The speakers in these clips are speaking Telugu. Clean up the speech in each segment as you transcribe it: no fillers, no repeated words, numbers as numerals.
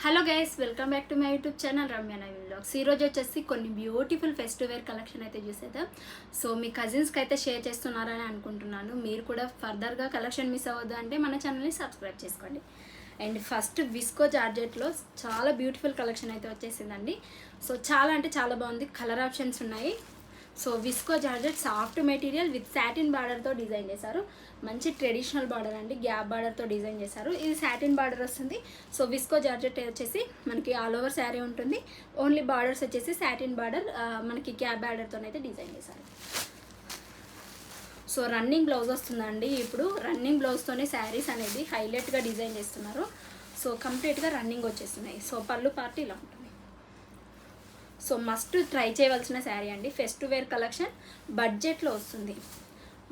Hello guys, welcome back to my YouTube channel Ramya Naveen vlogs. ఈరోజు వచ్చేసి కొన్ని బ్యూటిఫుల్ ఫెస్టివ్ వేర్ కలెక్షన్ అయితే చూసేద్దాం. సో మీ కజిన్స్కి అయితే షేర్ చేస్తున్నారని అనుకుంటున్నాను. మీరు కూడా ఫర్దర్గా కలెక్షన్ మిస్ అవ్వద్దు అంటే మన ఛానల్ని సబ్స్క్రైబ్ చేసుకోండి. అండ్ ఫస్ట్ విస్కో జార్జెట్లో చాలా బ్యూటిఫుల్ కలెక్షన్ అయితే వచ్చేసిందండి. సో చాలా అంటే చాలా బాగుంది. కలర్ ఆప్షన్స్ ఉన్నాయి. So viscose georgette soft material with satin బార్డర్తో డిజైన్ చేశారు. మంచి ట్రెడిషనల్ బార్డర్ అండి, గ్యాప్ బార్డర్తో డిజైన్ చేశారు. ఇది సాటిన్ బార్డర్ వస్తుంది. సో విస్కో జార్జెట్ వచ్చేసి మనకి ఆల్ ఓవర్ శారీ ఉంటుంది. ఓన్లీ బార్డర్స్ వచ్చేసి సాటిన్ బార్డర్ మనకి గ్యాప్ బార్డర్తో అయితే డిజైన్ చేశారు. సో రన్నింగ్ బ్లౌజ్ వస్తుందండి. ఇప్పుడు రన్నింగ్ బ్లౌజ్తోనే శారీస్ అనేది హైలైట్గా డిజైన్ చేస్తున్నారు. సో కంప్లీట్గా రన్నింగ్ వచ్చేస్తున్నాయి. సో పళ్ళు పార్టీ ఇలా ఉంటుంది. సో మస్ట్ ట్రై చేయవలసిన శారీ అండి. ఫెస్టివ్ వేర్ కలెక్షన్ బడ్జెట్లో వస్తుంది.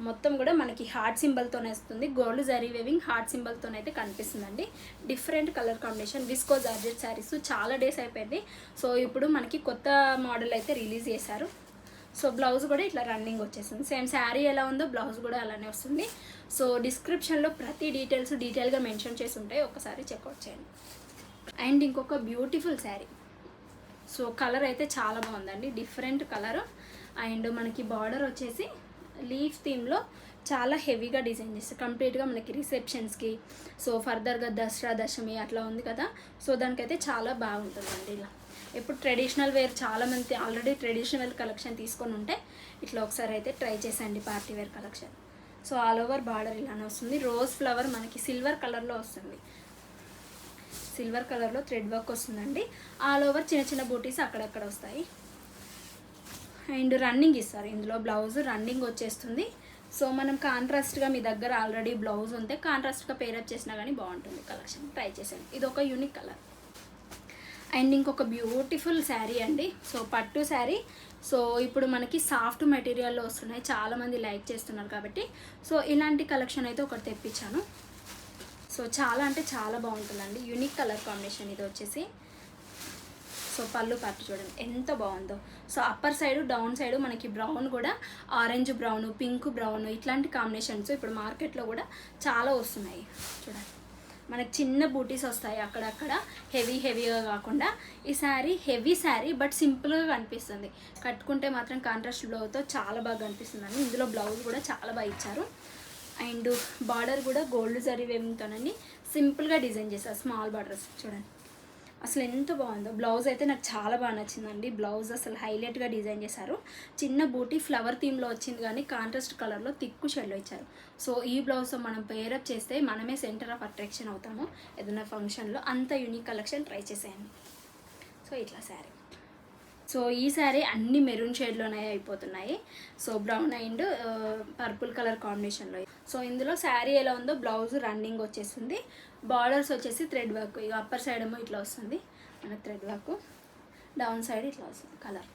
మొత్తం కూడా మనకి హార్ట్ సింబల్తోనే వస్తుంది. గోల్డ్ జరీ వేవింగ్ హార్ట్ సింబల్తోనైతే కనిపిస్తుందండి. Different colour combination visco georgette saris చాలా డేస్ అయిపోయింది. సో ఇప్పుడు మనకి కొత్త మోడల్ అయితే రిలీజ్ చేశారు. సో బ్లౌజ్ కూడా ఇట్లా రన్నింగ్ వచ్చేసింది. సేమ్ శారీ ఎలా ఉందో బ్లౌజ్ కూడా అలానే వస్తుంది. సో డిస్క్రిప్షన్లో ప్రతి డీటెయిల్గా మెన్షన్ చేసి ఉంటాయి, ఒకసారి చెక్అవుట్ చేయండి. అండ్ ఇంకొక బ్యూటిఫుల్ శారీ. సో కలర్ అయితే చాలా బాగుందండి, డిఫరెంట్ కలర్. అండ్ మనకి బార్డర్ వచ్చేసి లీఫ్ థీమ్లో చాలా హెవీగా డిజైన్ చేస్తారు. కంప్లీట్గా మనకి రిసెప్షన్స్కి, సో ఫర్దర్గా దసరా దశమి అట్లా ఉంది కదా, సో దానికైతే చాలా బాగుంటుందండి. ఇలా ఇప్పుడు ట్రెడిషనల్ వేర్ చాలామంది ఆల్రెడీ ట్రెడిషనల్ కలెక్షన్ తీసుకొని ఉంటే ఇట్లా ఒకసారి అయితే ట్రై చేసండి party wear collection. So all over border ఇలానే వస్తుంది. రోజ్ ఫ్లవర్ మనకి సిల్వర్ కలర్లో వస్తుంది. సిల్వర్ కలర్లో థ్రెడ్ వర్క్ వస్తుందండి. ఆల్ ఓవర్ చిన్న చిన్న బూటీస్ అక్కడక్కడ వస్తాయి. అండ్ రన్నింగ్ ఇస్తారు. ఇందులో బ్లౌజ్ రన్నింగ్ వచ్చేస్తుంది. సో మనం కాంట్రాస్ట్గా మీ దగ్గర ఆల్రెడీ బ్లౌజ్ ఉంటే కాంట్రాస్ట్గా పేరప్ చేసినా కానీ బాగుంటుంది కలెక్షన్. ట్రై చేసాను. ఇది ఒక యూనిక్ కలర్. అండ్ ఇంకొక బ్యూటిఫుల్ శారీ అండి. సో పట్టు శారీ. సో ఇప్పుడు మనకి సాఫ్ట్ మెటీరియల్లో వస్తున్నాయి, చాలామంది లైక్ చేస్తున్నారు కాబట్టి సో ఇలాంటి కలెక్షన్ అయితే ఒకటి తెప్పించాను. సో చాలా అంటే చాలా బాగుంటుందండి. యూనిక్ కలర్ కాంబినేషన్ ఇది వచ్చేసి. సో పళ్ళు పార్ట్ చూడండి ఎంత బాగుందో. So upper side down side మనకి బ్రౌన్ కూడా ఆరెంజ్ బ్రౌన్, పింక్ బ్రౌన్ ఇట్లాంటి కాంబినేషన్స్ ఇప్పుడు మార్కెట్లో కూడా చాలా వస్తున్నాయి. చూడండి మనకి చిన్న బూటీస్ వస్తాయి అక్కడక్కడ, హెవీగా కాకుండా. ఈ శారీ హెవీ శారీ బట్ సింపుల్గా కనిపిస్తుంది. కట్టుకుంటే మాత్రం కాంట్రాస్ట్ బ్లౌజ్తో చాలా బాగా కనిపిస్తుందండి. ఇందులో బ్లౌజ్ కూడా చాలా బాగా ఇచ్చారు. అండ్ బార్డర్ కూడా గోల్డ్ జరీ వేవింగ్తోనండి సింపుల్గా డిజైన్ చేశారు. స్మాల్ బార్డర్స్ చూడండి అసలు ఎంత బాగుందో. బ్లౌజ్ అయితే నాకు చాలా బాగా నచ్చిందండి. బ్లౌజ్ అసలు హైలైట్గా డిజైన్ చేశారు. చిన్న బూటీ ఫ్లవర్ థీమ్లో వచ్చింది కానీ కాంట్రాస్ట్ కలర్లో తిక్కు షేడ్లో ఇచ్చారు. సో ఈ బ్లౌజ్తో మనం పేరప్ చేస్తే మనమే సెంటర్ ఆఫ్ అట్రాక్షన్ అవుతాము ఏదైనా ఫంక్షన్లో. అంత యూనిక్ కలెక్షన్ ట్రై చేసేయండి. సో ఇట్లా శారీ. సో ఈ శారీ అన్ని మెరూన్ షేడ్లోనే అయిపోతున్నాయి. So brown and purple colour కాంబినేషన్లో. సో ఇందులో శారీ ఎలా ఉందో బ్లౌజ్ రన్నింగ్ వచ్చేస్తుంది. బార్డర్స్ వచ్చేసి థ్రెడ్ వర్క్. ఇక అప్పర్ సైడ్ ఏమో ఇట్లా వస్తుంది మన థ్రెడ్ వర్క్, డౌన్ సైడ్ ఇట్లా వస్తుంది కలర్.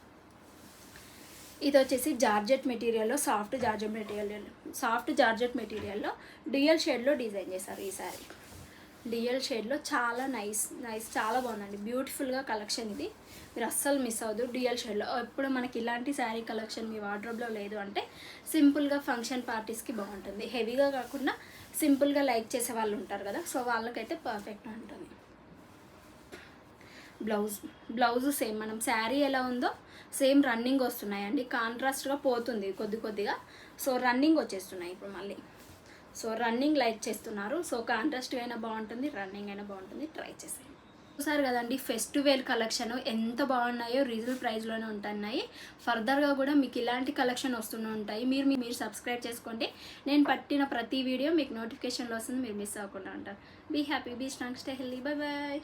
ఇది వచ్చేసి జార్జెట్ మెటీరియల్లో సాఫ్ట్ జార్జెట్ మెటీరియల్లో డ్యూయల్ షేడ్లో డిజైన్ చేశారు ఈ శారీ. డ్యూయల్ షేడ్లో చాలా నైస్ చాలా బాగుందండి. బ్యూటిఫుల్గా కలెక్షన్ ఇది, మీరు అస్సలు మిస్ అవ్వద్దు. డ్యూయల్ షేడ్లో ఎప్పుడు మనకి ఇలాంటి శారీ కలెక్షన్ మీ వార్డ్రోబ్లో లేదు అంటే సింపుల్గా ఫంక్షన్ పార్టీస్కి బాగుంటుంది. హెవీగా కాకుండా సింపుల్గా లైక్ చేసే వాళ్ళు ఉంటారు కదా, సో వాళ్ళకైతే పర్ఫెక్ట్గా ఉంటుంది. బ్లౌజ్ సేమ్ మనం శారీ ఎలా ఉందో సేమ్ రన్నింగ్ వస్తున్నాయండి. కాంట్రాస్ట్గా పోతుంది కొద్దిగా. సో రన్నింగ్ వచ్చేస్తున్నాయి ఇప్పుడు మళ్ళీ. సో రన్నింగ్ లైక్ చేస్తున్నారు. సో కాంట్రాస్ట్ అయినా బాగుంటుంది, రన్నింగ్ అయినా బాగుంటుంది. ట్రై చేసేయండి. చూసారు కదండి ఫెస్టివ్ వేర్ కలెక్షన్ ఎంత బాగున్నాయో. రీజనబుల్ ప్రైస్లోనే ఉంటున్నాయి. ఫర్దర్గా కూడా మీకు ఇలాంటి కలెక్షన్ వస్తూనే ఉంటాయి. మీరు సబ్స్క్రైబ్ చేసుకోండి. నేను పట్టిన ప్రతి వీడియో మీకు నోటిఫికేషన్లో వస్తుంది, మీరు మిస్ అవ్వకుండా ఉంటారు. Be happy, be strong, stay healthy. Bye bye.